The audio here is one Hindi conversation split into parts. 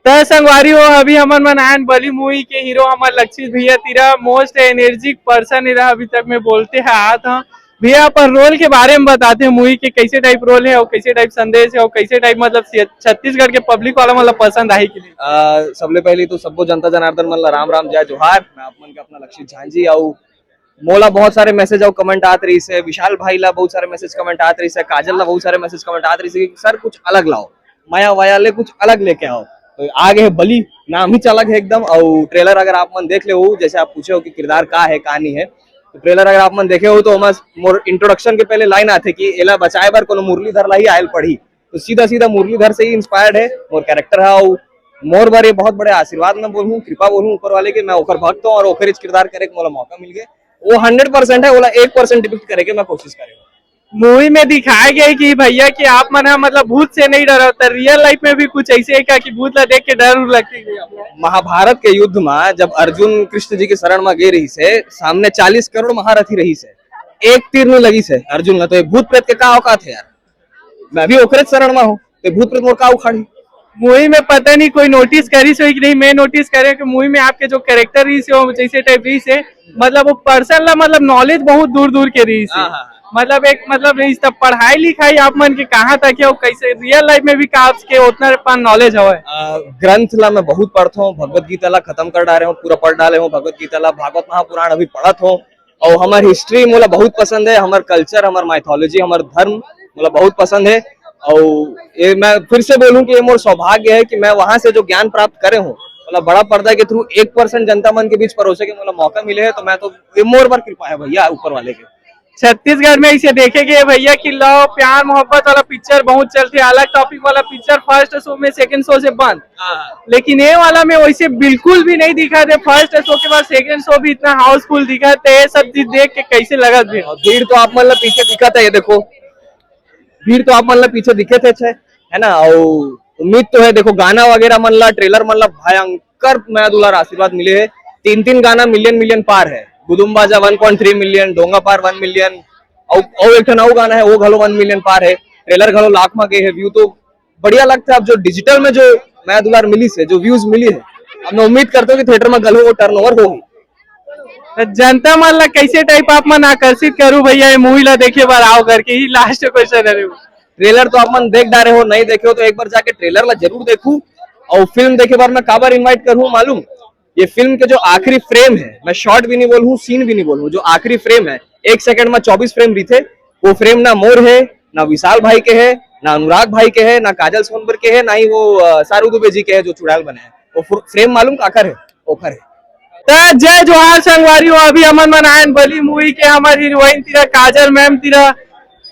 त संगवारी हो अभी हमर मन आयन बली मूवी के हीरो हमर लक्षित भैया तीरा मोस्ट एनर्जिक पर्सन रहा अभी तक में बोलते हैं आत हैं भैया पर रोल के बारे में बताते हैं मूवी के कैसे टाइप रोल है और कैसे टाइप संदेश है और कैसे टाइप मतलब छत्तीसगढ़ के पब्लिक वाला मतलब पसंद आई कि नहीं। सबले पहले तो सबको जनता जनार्दन मन ला राम राम जय जोहार। मैं आप मन के अपना लक्षित झांझी आऊ मोला बहुत सारे मैसेज और कमेंट आत रही से, विशाल भाई ला बहुत सारे मैसेज कमेंट आत रही से, काजल ला बहुत सारे मैसेज कमेंट आत रही से कि सर कुछ अलग लाओ, माया वाया ले कुछ अलग लेके आओ। तो आगे है बली, नाम ही अलग है एकदम। और ट्रेलर अगर आप मन देख ले हो, जैसे आप पूछे हो कि किरदार का है कहानी है, तो ट्रेलर अगर आप मन देखे हो तो मोर इंट्रोडक्शन के पहले लाइन आते कि एला बचाए बार कोनो मुरलीधर ला ही आयल पढ़ी, तो सीधा सीधा मुरलीधर से ही इंस्पायर्ड है मोर कैरेक्टर है। और मोर बारे बहुत बड़े आशीर्वाद में बोलूं, कृपा बोलूं ऊपर वाले के, मैं ओकर भक्त हूं और ओकर किरदार करे के मोला मौका मिल गया। वो 100% है, बोला 1% डिपिक्ट करे के मैं कोशिश करेगा। मूवी में दिखाया गया है कि भैया कि आप मन मतलब भूत से नहीं डरा होता, रियल लाइफ में भी कुछ ऐसे है क्या कि भूत ला देख के डर लगती है। महाभारत के युद्ध में जब अर्जुन कृष्ण जी के शरण में गे रही से, सामने 40 करोड़ महारथी रही से, एक तीर नहीं लगी से अर्जुन ने, तो एक भूत प्रेत के का औकात है यार। मैं भी ओकरे शरण में हूँ, तो भूत प्रेत मोर का उखाड़ी। मूवी में पता नहीं कोई नोटिस करी से कि नहीं, मैं नोटिस करे कि मूवी में आपके जो कैरेक्टर रही से जैसे टाइप रही से मतलब वो पर्सन ला मतलब नॉलेज बहुत दूर दूर के रही से, मतलब एक मतलब इस तब पढ़ाई लिखाई आप मन के कहाँ तक है और कैसे रियल लाइफ में भी का आपके उतना नॉलेज है। ग्रंथ ला मैं बहुत पढ़ता हूँ, भगवत गीता ला खत्म कर डाले हूँ, पूरा पढ़ डाले हूँ भगवत गीता ला, भागवत महापुराण अभी पढ़त हूँ। और हमार हिस्ट्री मोला बहुत पसंद है, हमार कल्चर, हमार माइथोलॉजी, हमार धर्म मोला बहुत पसंद है। और ये मैं फिर से बोलूं कि ये मोर सौभाग्य है कि मैं वहां से जो ज्ञान प्राप्त करे हूँ, मतलब बड़ा पर्दा के थ्रू 1% जनता मन के बीच परोसे के मोला मौका मिले है, तो मैं तो ये मोर पर कृपा है भैया ऊपर वाले के। छत्तीसगढ़ में इसे देखेंगे भैया कि लव प्यार मोहब्बत वाला पिक्चर बहुत चलती है, अलग टॉपिक वाला पिक्चर फर्स्ट शो में सेकंड शो से बंद, लेकिन ये वाला में वैसे बिल्कुल भी नहीं दिखा थे। फर्स्ट शो के बाद सेकंड शो भी इतना हाउसफुल दिखा थे, ये सब चीज देख के कैसे लगा थे? भीड़ तो आप मतलब पीछे दिखा था, ये देखो भीड़ तो आप मतलब पीछे दिखे थे है ना। और उम्मीद तो है, देखो गाना वगैरह मन ला, ट्रेलर मन ला भयंकर मैं दुलार आशीर्वाद मिले है। 3 गाना मिलियन पार है, गुदुम्बाजा 1.3 मिलियन, डोंगा पार 1 मिलियन, और एक नौ गाना है वो घलो 1 मिलियन पार है। ट्रेलर घलो लाख में गए है व्यू, तो बढ़िया लगता है। अब जो डिजिटल में जो मैं दुलार मिली से जो व्यूज मिली है, अब मैं उम्मीद करता हूँ कि थिएटर में घलो वो टर्नओवर होगी। जनता मन ला कैसे टाइप आप मन आकर्षित करूं भैया ये मूवी ला देखे बार आओ करके, ही लास्ट क्वेश्चन है। ट्रेलर तो आप मन देख डाले हो, नहीं देखे हो तो एक बार जाके ट्रेलर ला जरूर देखूं। और फिल्म देखे बार मैं काबर इनवाइट करूं मालूम, ये फिल्म के जो आखिरी फ्रेम है, मैं शॉर्ट भी नहीं बोलूं सीन भी नहीं बोलूं, जो आखिरी फ्रेम है 1 सेकंड में 24 फ्रेम भी थे, वो फ्रेम ना मोर है, ना विशाल भाई के है, ना अनुराग भाई के है, ना काजल सोनबर के है, ना ही वो सारू दुबे जी के है जो चुड़ैल बने हैं। वो फ्रेम मालूम काकर है, ओखर है। तो जय जोहार संगवारी हो, अभी अमन मनायन बली मूवी के हमारी हीरोइन तीरा काजल मैम तीरा।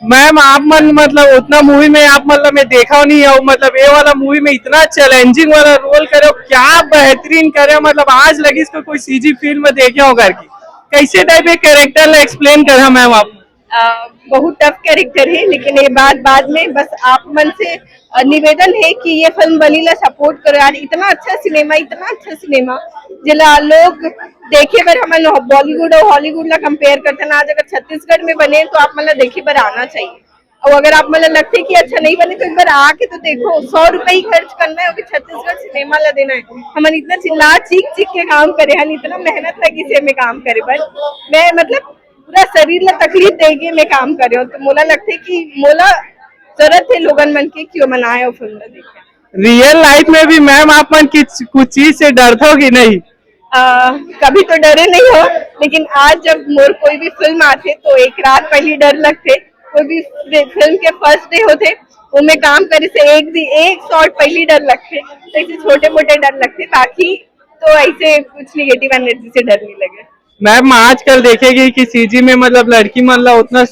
मैम आप मन मतलब उतना मूवी में आप मतलब मैं देखा नहीं है, मतलब ये वाला मूवी में इतना चैलेंजिंग वाला रोल करे, क्या बेहतरीन करे, मतलब आज लगी इसको कोई सीजी फिल्म में देखे हो करके, कैसे टाइप के कैरेक्टर एक्सप्लेन करा मैम आप? बहुत टफ कैरेक्टर है, लेकिन ये बात बाद में बस आप मन से निवेदन है कि ये फिल्म बली ला सपोर्ट करो यार। इतना अच्छा सिनेमा जिला लोग देखे बर हम बॉलीवुड और हॉलीवुड ला कंपेयर करते ना, आज अगर छत्तीसगढ़ में बने तो आप मतलब देखे बर आना चाहिए। और अगर आप मतलब लगते है कि अच्छा नहीं बने तो एक बार आके तो देखो। 100 रुपए ही खर्च करना है और छत्तीसगढ़ सिनेमा ला देना है। हम इतना चिल्ला चीख के काम करे हैं, इतना मेहनत लगी से में काम करे पर मैं मतलब पूरा शरीर ला तकलीफ देके मैं काम कर रही हूँ, तो मोला लगता है कि मोला जरूरत है लोगन मन के क्यों मनाए और फिल्म देखे। रियल लाइफ में भी मैम आप मन कुछ चीज से डरते हो कि नहीं? कभी तो डरे नहीं हो, लेकिन आज जब मोर कोई भी फिल्म आते तो एक रात पहले डर लगते। कोई भी फिल्म के फर्स्ट डे होते वो में काम करे से एक शॉट पहले डर लगते, ऐसे छोटे मोटे डर लगते, बाकी तो ऐसे कुछ निगेटिव एनर्जी से डर नहीं लगे। मैम आजकल देखेगी कि सीजी में मतलब लड़की मन ला उतना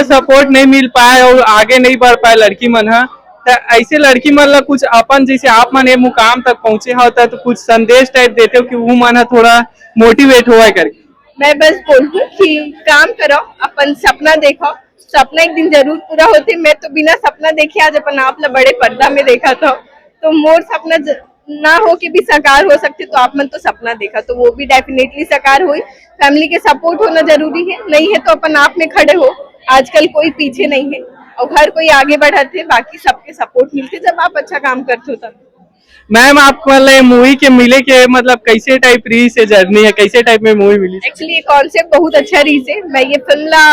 सपोर्ट नहीं मिल पाए और आगे नहीं बढ़ पाए लड़की मन है, तो ऐसे लड़की मन ला कुछ अपन जैसे आप मन ये मुकाम तक पहुंचे होता है तो कुछ संदेश टाइप देते हो कि वो मन थोड़ा मोटिवेट हुआ करके? मैं बस बोलूँ कि काम करो, अपन सपना देखो, सपना एक दिन जरूर पूरा होते। मैं तो बिना सपना देखे आज अपन आप ला बड़े पर्दा में देखा था, तो मोर सपना ना हो कि भी साकार हो सकते, तो आप मन तो सपना देखा तो वो भी डेफिनेटली साकार हुई। फैमिली के सपोर्ट होना जरूरी है, नहीं है तो अपन आप में खड़े हो, आजकल कोई पीछे नहीं है। और हर कोई आगे बढ़ा थे, बाकी सबके सपोर्ट मिलते जब आप अच्छा काम करते हो तब। मैम आप मतलब मूवी के मिले के मतलब कैसे टाइप रही से जर्नी है, कैसे टाइप में मूवी मिली? एक्चुअली ये कॉन्सेप्ट बहुत अच्छा रही से, मैं ये फिल्म ला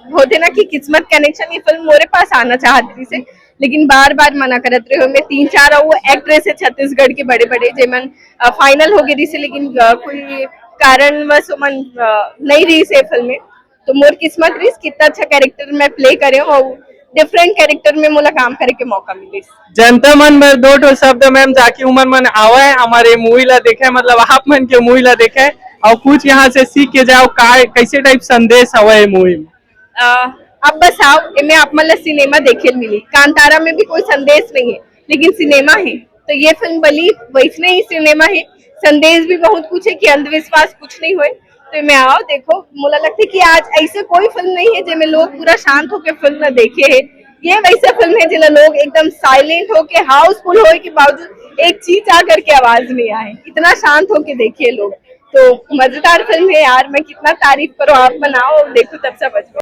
होते ना कि किस्मत कनेक्शन, ये फिल्म मोरे पास आना चाहती से, लेकिन बार बार मना करत रहे हो। मैं 3-4 वो एक्ट्रेस है छत्तीसगढ़ के बड़े बड़े जेमन फाइनल हो गई थी, लेकिन कोई कारणवश मन नहीं रही से फिल्म में। तो मोर किस्मत रही कितना अच्छा कैरेक्टर मैं प्ले करे और डिफरेंट कैरेक्टर में मोला काम करे के मौका मिले। जनता मन में दो ठो शब्द मैम जाकि उमन मन आवे हमारे मूवी ला देखे, मतलब आप मन के मूवी ला देखे और कुछ यहाँ से सीख के जाओ का कैसे टाइप संदेश हवे मूवी में। अब बस आओ इनमें आप मतलब सिनेमा देखे मिली। कांतारा में भी कोई संदेश नहीं है लेकिन सिनेमा है, तो ये फिल्म बली वैसने ही सिनेमा है। संदेश भी बहुत कुछ है कि अंधविश्वास कुछ नहीं हुए, तो मैं आओ देखो। मुझे लगता है कि आज ऐसे कोई फिल्म नहीं है जिसमें लोग पूरा शांत होकर फिल्म न देखे है। ये वैसे फिल्म है जिसमें लोग एकदम साइलेंट होके हाउसफुल होए के बावजूद एक चीज आकर के आवाज नहीं आए, इतना शांत होके देखिए लोग। तो मजेदार फिल्म है यार, मैं कितना तारीफ करूं, आप बनाओ देखो तब सब अच्छा।